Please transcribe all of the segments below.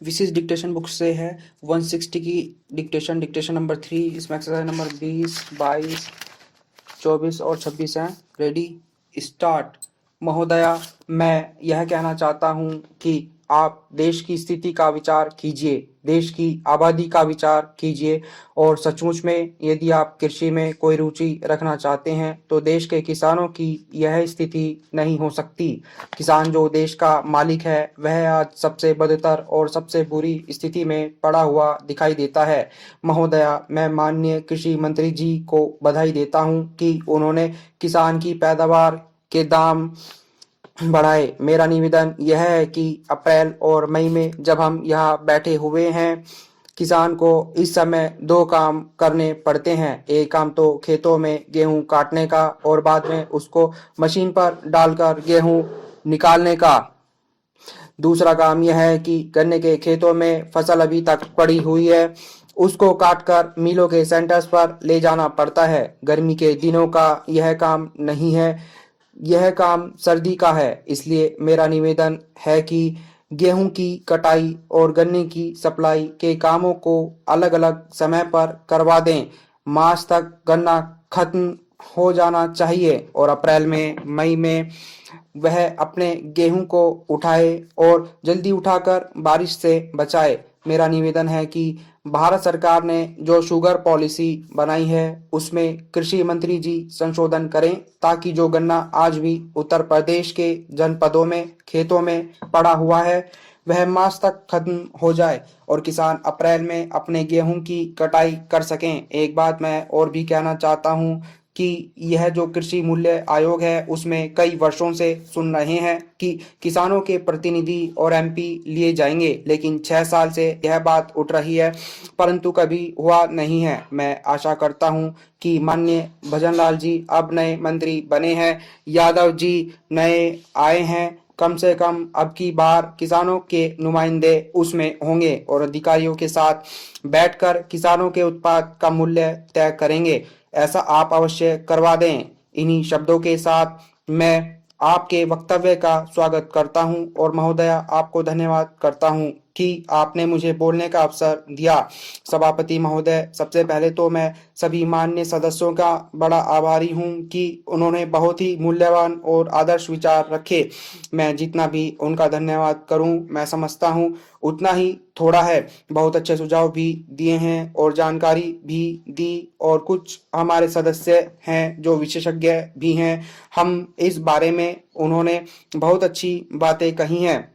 विशेष dictation book से है 160 की डिक्टेशन नंबर 3। इसमें एक्सरसाइज नंबर 20, 22, 24 और 26 हैं। Ready, start. महोदया, मैं यह कहना चाहता हूँ कि आप देश की स्थिति का विचार कीजिए, देश की आबादी का विचार कीजिए और सचमुच में यदि आप कृषि में कोई रुचि रखना चाहते हैं तो देश के किसानों की यह स्थिति नहीं हो सकती। किसान जो देश का मालिक है वह आज सबसे बदतर और सबसे बुरी स्थिति में पड़ा हुआ दिखाई देता है। महोदया, मैं माननीय कृषि मंत्री जी को बधाई देता हूं कि उन्होंने किसान की पैदावार के दाम बढ़ाए। मेरा निवेदन यह है कि अप्रैल और मई में जब हम यहाँ बैठे हुए हैं, किसान को इस समय दो काम करने पड़ते हैं। एक काम तो खेतों में गेहूं काटने का और बाद में उसको मशीन पर डालकर गेहूं निकालने का। दूसरा काम यह है कि गन्ने के खेतों में फसल अभी तक पड़ी हुई है, उसको काटकर मिलों के सेंटर्स पर ले जाना पड़ता है। गर्मी के दिनों का यह काम नहीं है, यह काम सर्दी का है। इसलिए मेरा निवेदन है कि गेहूं की कटाई और गन्ने की सप्लाई के कामों को अलग अलग समय पर करवा दें। मार्च तक गन्ना खत्म हो जाना चाहिए और अप्रैल में मई में वह अपने गेहूं को उठाए और जल्दी उठाकर बारिश से बचाए। मेरा निवेदन है कि भारत सरकार ने जो शुगर पॉलिसी बनाई है उसमें कृषि मंत्री जी संशोधन करें ताकि जो गन्ना आज भी उत्तर प्रदेश के जनपदों में खेतों में पड़ा हुआ है वह मार्च तक खत्म हो जाए और किसान अप्रैल में अपने गेहूं की कटाई कर सकें। एक बात मैं और भी कहना चाहता हूं कि यह जो कृषि मूल्य आयोग है उसमें कई वर्षों से सुन रहे हैं कि किसानों के प्रतिनिधि और एमपी लिए जाएंगे, लेकिन 6 साल से यह बात उठ रही है परंतु कभी हुआ नहीं है। मैं आशा करता हूं कि माननीय भजनलाल जी अब नए मंत्री बने हैं, यादव जी नए आए हैं, कम से कम अब की बार किसानों के नुमाइंदे उसमें होंगे और अधिकारियों के साथ बैठकर किसानों के उत्पाद का मूल्य तय करेंगे। ऐसा आप अवश्य करवा दें। इन्हीं शब्दों के साथ मैं आपके वक्तव्य का स्वागत करता हूं और महोदया आपको धन्यवाद करता हूं कि आपने मुझे बोलने का अवसर दिया। सभापति महोदय, सबसे पहले तो मैं सभी माननीय सदस्यों का बड़ा आभारी हूं कि उन्होंने बहुत ही मूल्यवान और आदर्श विचार रखे। मैं जितना भी उनका धन्यवाद करूं मैं समझता हूं उतना ही थोड़ा है। बहुत अच्छे सुझाव भी दिए हैं और जानकारी भी दी और कुछ हमारे सदस्य हैं जो विशेषज्ञ भी हैं, हम इस बारे में उन्होंने बहुत अच्छी बातें कही हैं।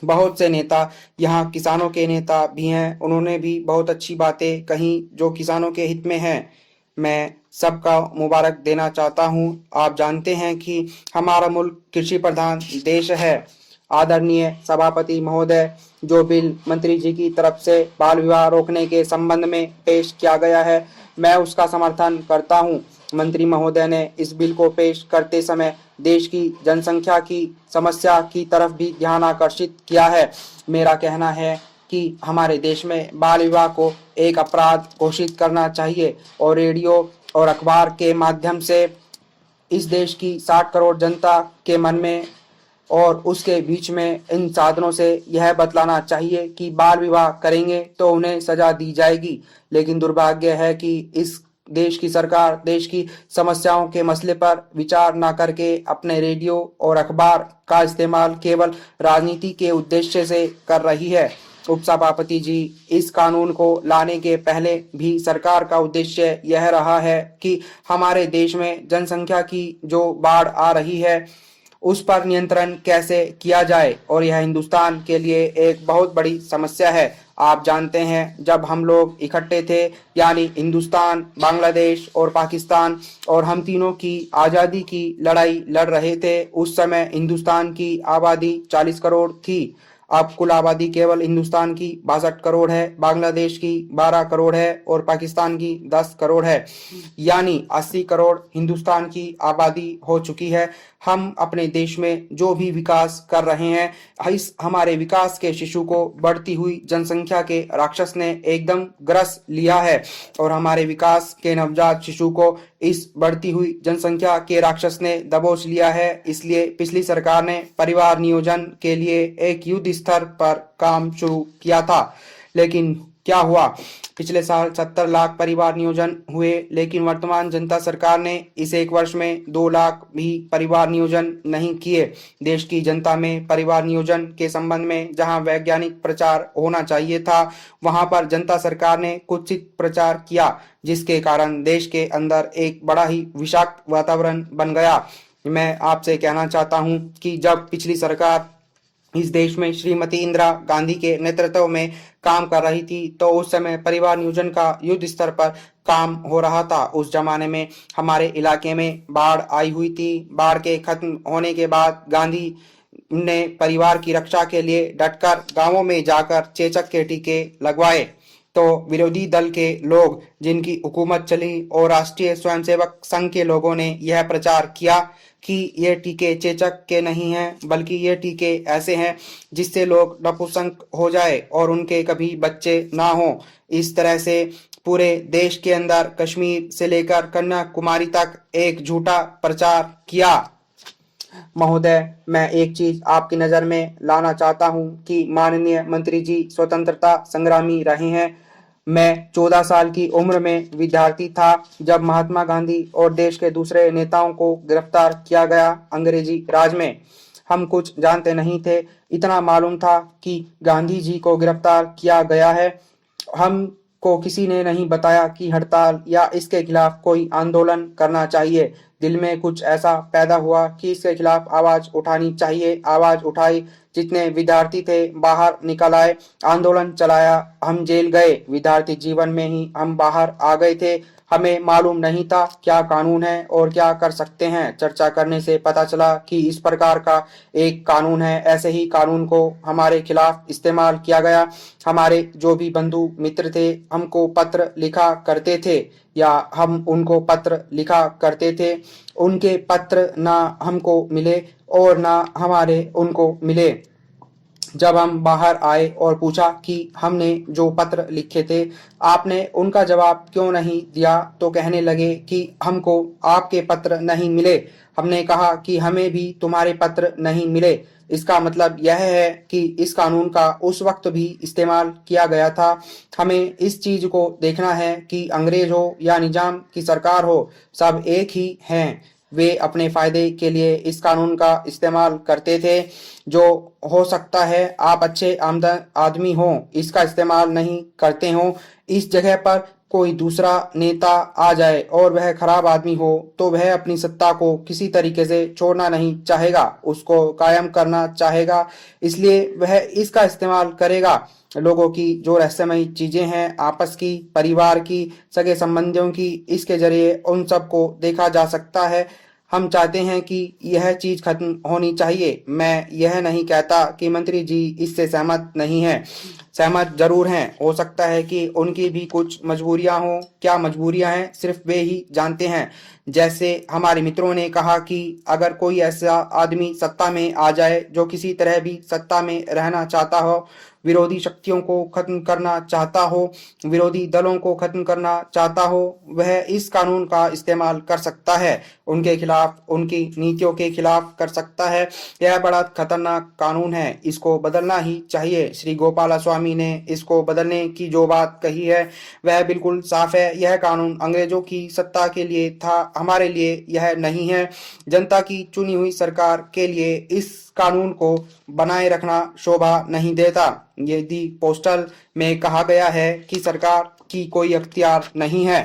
बहुत से नेता यहाँ किसानों के नेता भी हैं, उन्होंने भी बहुत अच्छी बातें कही जो किसानों के हित में हैं। मैं सबका मुबारक देना चाहता हूँ। आप जानते हैं कि हमारा मुल्क कृषि प्रधान देश है। आदरणीय सभापति महोदय, जो बिल मंत्री जी की तरफ से बाल विवाह रोकने के संबंध में पेश किया गया है मैं उसका समर्थन करता हूँ। मंत्री महोदय ने इस बिल को पेश करते समय देश की जनसंख्या की समस्या की तरफ भी ध्यान आकर्षित किया है। मेरा कहना है कि हमारे देश में बाल विवाह को एक अपराध घोषित करना चाहिए और रेडियो और अखबार के माध्यम से इस देश की 60 करोड़ जनता के मन में और उसके बीच में इन साधनों से यह बतलाना चाहिए कि बाल विवाह करेंगे तो उन्हें सजा दी जाएगी। लेकिन दुर्भाग्य है कि इस देश की सरकार देश की समस्याओं के मसले पर विचार न करके अपने रेडियो और अखबार का इस्तेमाल केवल राजनीति के उद्देश्य से कर रही है। उपसभापति जी, इस कानून को लाने के पहले भी सरकार का उद्देश्य यह रहा है कि हमारे देश में जनसंख्या की जो बाढ़ आ रही है उस पर नियंत्रण कैसे किया जाए और यह हिंदुस्तान के लिए एक बहुत बड़ी समस्या है। आप जानते हैं जब हम लोग इकट्ठे थे यानी हिंदुस्तान, बांग्लादेश और पाकिस्तान और हम तीनों की आज़ादी की लड़ाई लड़ रहे थे, उस समय हिंदुस्तान की आबादी 40 करोड़ थी। अब कुल आबादी केवल हिंदुस्तान की 62 करोड़ है, बांग्लादेश की 12 करोड़ है और पाकिस्तान की 10 करोड़ है, यानी 80 करोड़ हिंदुस्तान की आबादी हो चुकी है। हम अपने देश में जो भी विकास कर रहे हैं, इस हमारे विकास के शिशु को बढ़ती हुई जनसंख्या के राक्षस ने एकदम ग्रस लिया है और हमारे विकास के नवजात शिशु को इस बढ़ती हुई जनसंख्या के राक्षस ने दबोच लिया है। इसलिए पिछली सरकार ने परिवार नियोजन के लिए एक युद्ध स्तर पर काम शुरू किया था, लेकिन क्या हुआ? पिछले साल 70 लाख परिवार नियोजन हुए, लेकिन वर्तमान जनता सरकार ने इस एक वर्ष में 2 लाख भी परिवार नियोजन नहीं किए। देश की जनता में परिवार नियोजन के संबंध में जहां वैज्ञानिक प्रचार होना चाहिए था, वहां पर जनता सरकार ने कुत्सित प्रचार किया, जिसके कारण देश के अंदर एक बड़ा ही विषाक्त वातावरण बन गया। मैं आपसे कहना चाहता हूं कि जब पिछली सरकार इस देश में श्रीमती इंदिरा गांधी के नेतृत्व में काम कर रही थी, तो उस समय परिवार नियोजन का युद्ध स्तर पर काम हो रहा था। उस जमाने में हमारे इलाके में बाढ़ आई हुई थी। बाढ़ के खत्म होने के बाद गांधी ने परिवार की रक्षा के लिए डटकर गांवों में जाकर चेचक के टीके लगवाए। तो विरोधी दल के लोग, जिनकी हुकूमत चली, और राष्ट्रीय स्वयंसेवक संघ के लोगों ने यह प्रचार किया कि ये टीके चेचक के नहीं हैं, बल्कि ये टीके ऐसे हैं जिससे लोग नपुंसक हो जाए और उनके कभी बच्चे ना हो। इस तरह से पूरे देश के अंदर कश्मीर से लेकर कन्याकुमारी तक एक झूठा प्रचार किया। महोदय, मैं एक चीज आपकी नजर में लाना चाहता हूं कि माननीय मंत्री जी स्वतंत्रता संग्रामी रहे हैं। मैं 14 साल की उम्र में विद्यार्थी था जब महात्मा गांधी और देश के दूसरे नेताओं को गिरफ्तार किया गया अंग्रेजी राज में। हम कुछ जानते नहीं थे, इतना मालूम था कि गांधी जी को गिरफ्तार किया गया है। हम को किसी ने नहीं बताया कि हड़ताल या इसके खिलाफ कोई आंदोलन करना चाहिए। दिल में कुछ ऐसा पैदा हुआ कि इसके खिलाफ आवाज उठानी चाहिए। आवाज उठाई, जितने विद्यार्थी थे बाहर निकल आए, आंदोलन चलाया, हम जेल गए। विद्यार्थी जीवन में ही हम बाहर आ गए थे। हमें मालूम नहीं था क्या कानून है और क्या कर सकते हैं। चर्चा करने से पता चला कि इस प्रकार का एक कानून है। ऐसे ही कानून को हमारे खिलाफ इस्तेमाल किया गया। हमारे जो भी बंधु मित्र थे हमको पत्र लिखा करते थे या हम उनको पत्र लिखा करते थे। उनके पत्र ना हमको मिले और ना हमारे उनको मिले। जब हम बाहर आए और पूछा कि हमने जो पत्र लिखे थे आपने उनका जवाब क्यों नहीं दिया, तो कहने लगे कि हमको आपके पत्र नहीं मिले। हमने कहा कि हमें भी तुम्हारे पत्र नहीं मिले। इसका मतलब यह है कि इस कानून का उस वक्त भी इस्तेमाल किया गया था। हमें इस चीज को देखना है कि अंग्रेज हो या निजाम की सरकार हो, सब एक ही हैं। वे अपने फायदे के लिए इस कानून का इस्तेमाल करते थे। जो हो सकता है आप अच्छे आमदन आदमी हो, इसका इस्तेमाल नहीं करते हो। इस जगह पर कोई दूसरा नेता आ जाए और वह खराब आदमी हो, तो वह अपनी सत्ता को किसी तरीके से छोड़ना नहीं चाहेगा, उसको कायम करना चाहेगा। इसलिए वह इसका इस्तेमाल करेगा। लोगों की जो रहस्यमयी चीजें हैं, आपस की, परिवार की, सगे संबंधियों की, इसके जरिए उन सबको देखा जा सकता है। हम चाहते हैं कि यह चीज खत्म होनी चाहिए। मैं यह नहीं कहता कि मंत्री जी इससे सहमत नहीं हैं, सहमत जरूर हैं। हो सकता है कि उनकी भी कुछ मजबूरियां हों। क्या मजबूरियां हैं सिर्फ वे ही जानते हैं। जैसे हमारे मित्रों ने कहा कि अगर कोई ऐसा आदमी सत्ता में आ जाए जो किसी तरह भी सत्ता में रहना चाहता हो, विरोधी शक्तियों को खत्म करना चाहता हो, विरोधी दलों को खत्म करना चाहता हो, वह इस कानून का इस्तेमाल कर सकता है। उनके खिलाफ, उनकी नीतियों के खिलाफ कर सकता है। यह बड़ा खतरनाक कानून है, इसको बदलना ही चाहिए। श्री गोपाला स्वामी ने इसको बदलने की जो बात कही है वह बिल्कुल साफ है। यह कानून अंग्रेजों की सत्ता के लिए था, हमारे लिए यह नहीं है। जनता की चुनी हुई सरकार के लिए इस कानून को बनाए रखना शोभा नहीं देता। यदि पोस्टल में कहा गया है कि सरकार की कोई अख्तियार नहीं है।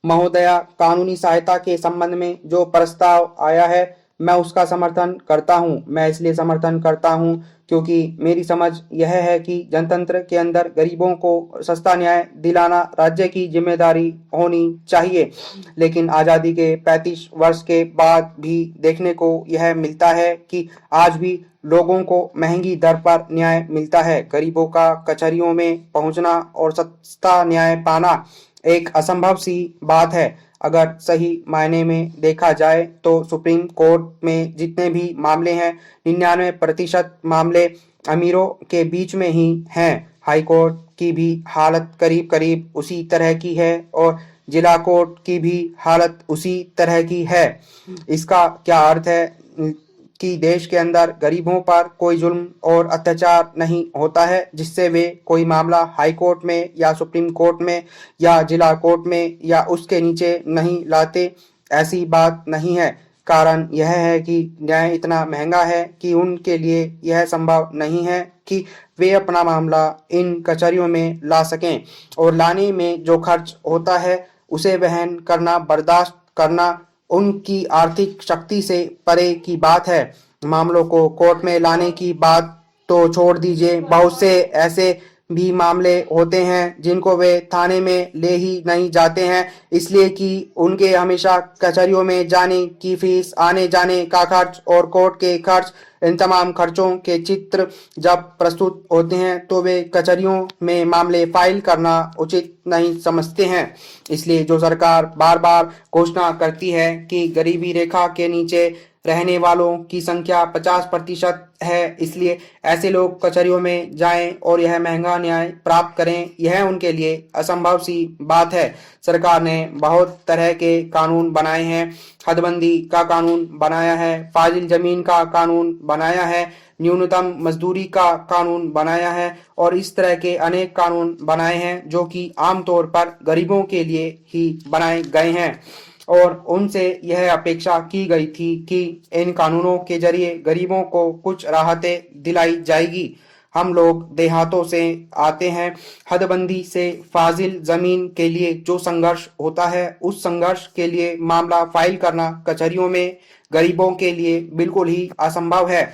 महोदया, कानूनी सहायता के संबंध में जो प्रस्ताव आया है मैं उसका समर्थन करता हूं। मैं इसलिए समर्थन करता हूं क्योंकि मेरी समझ यह है कि जनतंत्र के अंदर गरीबों को सस्ता न्याय दिलाना राज्य की जिम्मेदारी होनी चाहिए। लेकिन आज़ादी के 35 वर्ष के बाद भी देखने को यह मिलता है कि आज भी लोगों को महंगी दर पर न्याय मिलता है। गरीबों का कचहरियों में पहुंचना और सस्ता न्याय पाना एक असंभव सी बात है। अगर सही मायने में देखा जाए तो सुप्रीम कोर्ट में जितने भी मामले हैं 99% मामले अमीरों के बीच में ही हैं। हाई कोर्ट की भी हालत करीब करीब उसी तरह की है और जिला कोर्ट की भी हालत उसी तरह की है। इसका क्या अर्थ है कि देश के अंदर गरीबों पर कोई जुल्म और अत्याचार नहीं होता है जिससे वे कोई मामला हाई कोर्ट में या सुप्रीम कोर्ट में या जिला कोर्ट में या उसके नीचे नहीं लाते। ऐसी बात नहीं है। कारण यह है कि न्याय इतना महंगा है कि उनके लिए यह संभव नहीं है कि वे अपना मामला इन कचहरियों में ला सकें और लाने में जो खर्च होता है उसे वहन करना, बर्दाश्त करना उनकी आर्थिक शक्ति से परे की बात है। मामलों को कोर्ट में लाने की बात तो छोड़ दीजिए, बहुत से ऐसे भी मामले होते हैं जिनको वे थाने में ले ही नहीं जाते हैं इसलिए कि उनके हमेशा कचहरियों में जाने की फीस, आने जाने का खर्च और कोर्ट के खर्च, इन तमाम खर्चों के चित्र जब प्रस्तुत होते हैं तो वे कचहरियों में मामले फाइल करना उचित नहीं समझते हैं। इसलिए जो सरकार बार बार घोषणा करती है कि गरीबी रेखा के नीचे रहने वालों की संख्या 50% है, इसलिए ऐसे लोग कचहरियों में जाएं और यह महंगा न्याय प्राप्त करें, यह उनके लिए असंभव सी बात है। सरकार ने बहुत तरह के कानून बनाए हैं। हदबंदी का कानून बनाया है, फाजिल जमीन का कानून बनाया है, न्यूनतम मजदूरी का कानून बनाया है और इस तरह के अनेक कानून बनाए हैं जो कि आमतौर पर गरीबों के लिए ही बनाए गए हैं और उनसे यह अपेक्षा की गई थी कि इन कानूनों के जरिए गरीबों को कुछ राहतें दिलाई जाएगी। हम लोग देहातों से आते हैं। हदबंदी से फाजिल जमीन के लिए जो संघर्ष होता है उस संघर्ष के लिए मामला फाइल करना कचहरियों में गरीबों के लिए बिल्कुल ही असंभव है।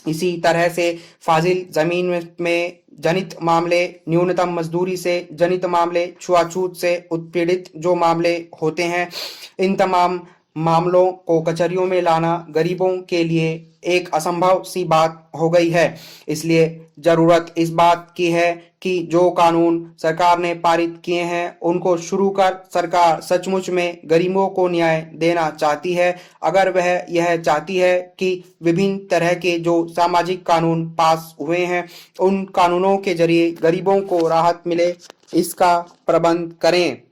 इसी तरह से फाजिल जमीन में जनित मामले, न्यूनतम मजदूरी से जनित मामले, छुआछूत से उत्पीड़ित जो मामले होते हैं, इन तमाम मामलों को कचहरियों में लाना गरीबों के लिए एक असंभव सी बात हो गई है। इसलिए जरूरत इस बात की है कि जो कानून सरकार ने पारित किए हैं उनको शुरू कर सरकार सचमुच में गरीबों को न्याय देना चाहती है। अगर वह यह चाहती है कि विभिन्न तरह के जो सामाजिक कानून पास हुए हैं उन कानूनों के जरिए गरीबों को राहत मिले, इसका प्रबंध करें।